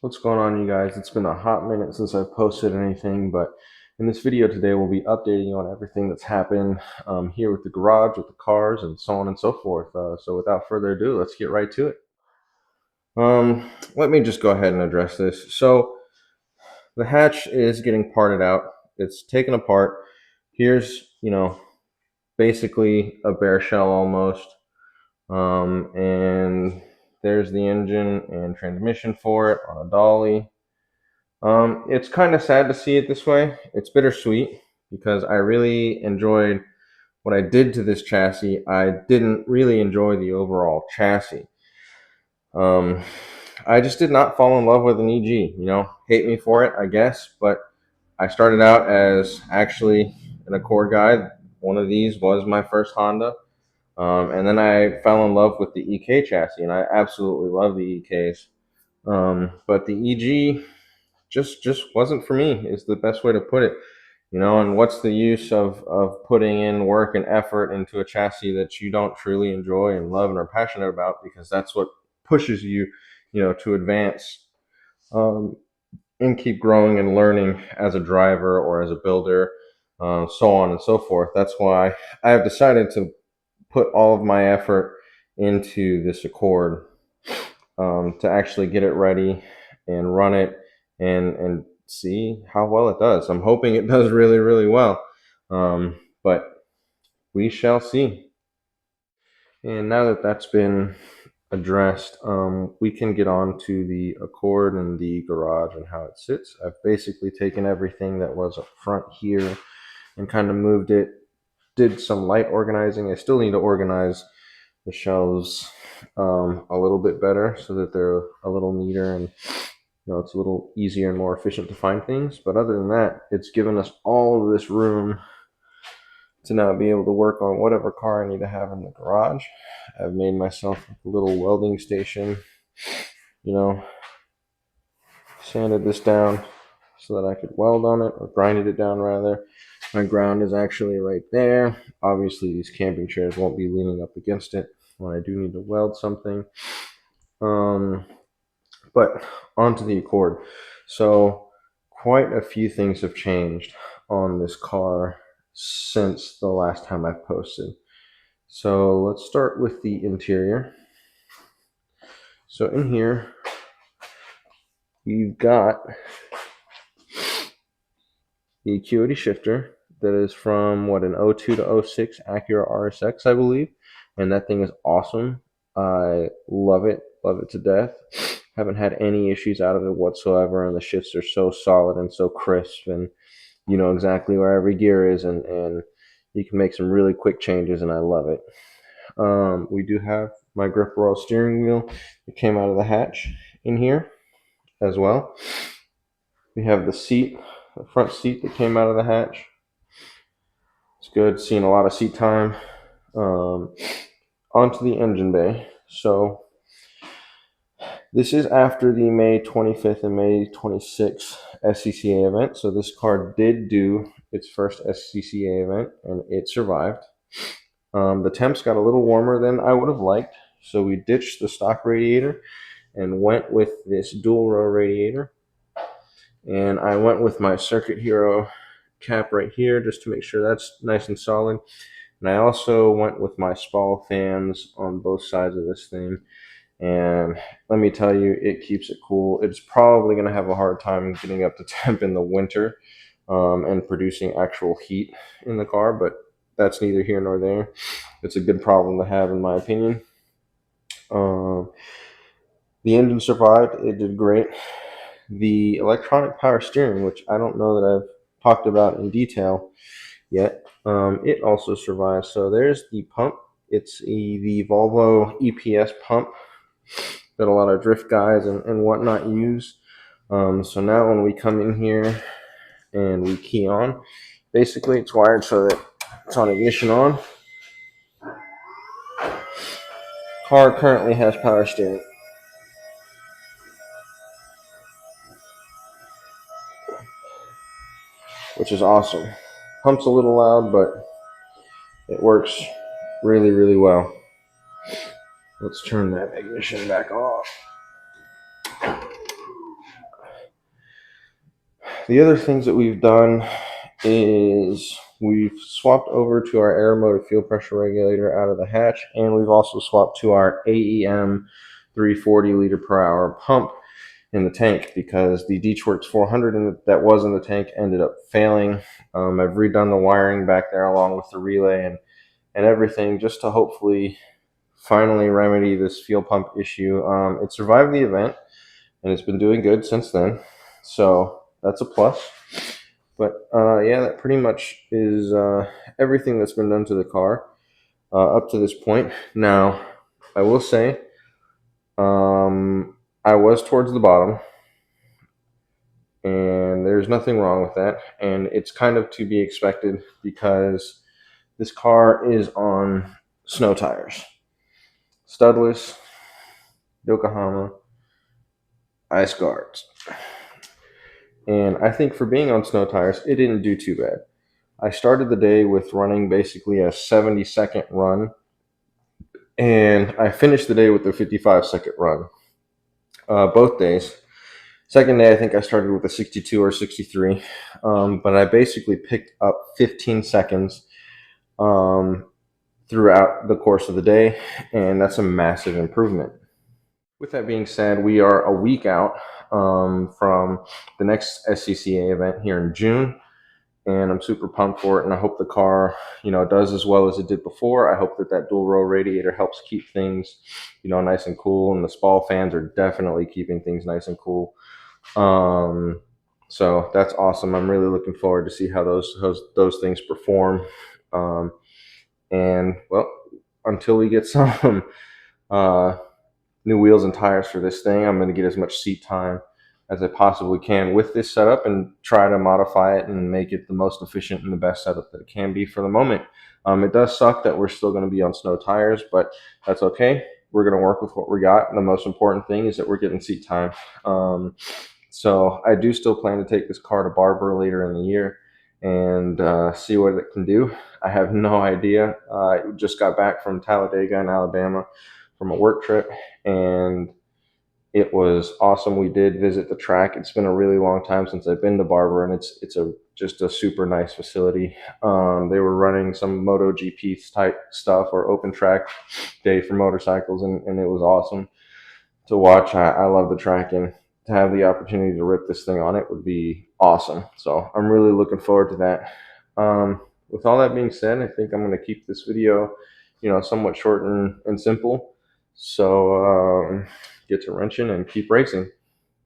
What's going on, you guys? It's been a hot minute since I've posted anything, but in this video today, we'll be updating you on everything that's happened here with the garage, with the cars, and so on and so forth. So without further ado, let's get right to it. Let me just go ahead and address this. So the hatch is getting parted out. It's taken apart. Here's, basically a bare shell almost. And there's the engine and transmission for it on a dolly. It's kind of sad to see it this way. It's bittersweet because I really enjoyed what I did to this chassis. I didn't really enjoy the overall chassis. Um, I just did not fall in love with an EG. Hate me for it, I guess, but I started out as actually an Accord guy. One of these was my first Honda. And then I fell in love with the EK chassis, and I absolutely love the EKs. But the EG just wasn't for me is the best way to put it. And what's the use of putting in work and effort into a chassis that you don't truly enjoy and love and are passionate about, because that's what pushes you, to advance, um, and keep growing and learning as a driver or as a builder, so on and so forth. That's why I have decided to put all of my effort into this Accord, to actually get it ready and run it and see how well it does. I'm hoping it does really, really well, but we shall see. And now that that's been addressed, we can get on to the Accord and the garage and how it sits. I've basically taken everything that was up front here and kind of moved it, did some light organizing. I still need to organize the shelves a little bit better so that they're a little neater and it's a little easier and more efficient to find things. But other than that, it's given us all of this room to now be able to work on whatever car I need to have in the garage. I've made myself a little welding station, you know, sanded this down so that I could weld on it, or grinded it down rather. My ground is actually right there. Obviously, these camping chairs won't be leaning up against it when I do need to weld something. But onto the Accord. So quite a few things have changed on this car since the last time I've posted. So let's start with the interior. So in here, you've got the Acuity shifter that is from an 02 to 06 Acura RSX, I believe. And that thing is awesome. I love it to death. Haven't had any issues out of it whatsoever, and the shifts are so solid and so crisp, and you know exactly where every gear is, and you can make some really quick changes, and I love it. We do have my grip roll steering wheel that came out of the hatch in here as well. We have the front seat that came out of the hatch. It's good, seeing a lot of seat time. Onto the engine bay. So this is after the May 25th and May 26th SCCA event. So this car did do its first SCCA event, and it survived. The temps got a little warmer than I would have liked, so we ditched the stock radiator and went with this dual row radiator. And I went with my Circuit Hero cap right here just to make sure that's nice and solid. And I also went with my Spall fans on both sides of this thing. And let me tell you, it keeps it cool. It's probably going to have a hard time getting up to temp in the winter, and producing actual heat in the car, but that's neither here nor there. It's a good problem to have, in my opinion. Um, the engine survived. It did great. The electronic power steering, which I don't know that I've talked about in detail yet, it also survived. So there's the pump. It's the Volvo EPS pump that a lot of drift guys and whatnot use. So now when we come in here and we key on, basically it's wired so that it's on ignition on. Car currently has power steering, which is awesome. Pump's a little loud, but it works really, really well. Let's turn that ignition back off. The other things that we've done is we've swapped over to our air motor fuel pressure regulator out of the hatch, and we've also swapped to our AEM 340 liter per hour pump in the tank because the Deechworks 400 that was in the tank ended up failing. I've redone the wiring back there along with the relay and everything just to hopefully finally remedy this fuel pump issue. It survived the event and it's been doing good since then, so that's a plus. But yeah, that pretty much is everything that's been done to the car up to this point. Now, I will say I was towards the bottom, and there's nothing wrong with that, and it's kind of to be expected because this car is on snow tires, studless, Yokohama, ice guards. And I think for being on snow tires, it didn't do too bad. I started the day with running basically a 70-second run, and I finished the day with a 55-second run, both days. Second day, I think I started with a 62 or 63, but I basically picked up 15 seconds throughout the course of the day, and that's a massive improvement. With that being said, we are a week out from the next SCCA event here in June, and I'm super pumped for it, and I hope the car, does as well as it did before. I hope that that dual row radiator helps keep things, nice and cool, and the Spall fans are definitely keeping things nice and cool. So that's awesome. I'm really looking forward to see how those things perform. And well, until we get some new wheels and tires for this thing, I'm going to get as much seat time as I possibly can with this setup and try to modify it and make it the most efficient and the best setup that it can be for the moment. It does suck that we're still going to be on snow tires, but that's okay. We're going to work with what we got. And the most important thing is that we're getting seat time. So I do still plan to take this car to Barber later in the year and see what it can do. I have no idea. I just got back from Talladega in Alabama from a work trip, and it was awesome. We did visit the track. It's been a really long time since I've been to Barber, and it's just a super nice facility. They were running some MotoGP type stuff or open track day for motorcycles, and it was awesome to watch. I love the track, and to have the opportunity to rip this thing on it would be awesome. So I'm really looking forward to that. With all that being said, I think I'm going to keep this video, somewhat short and simple. So get to wrenching and keep racing.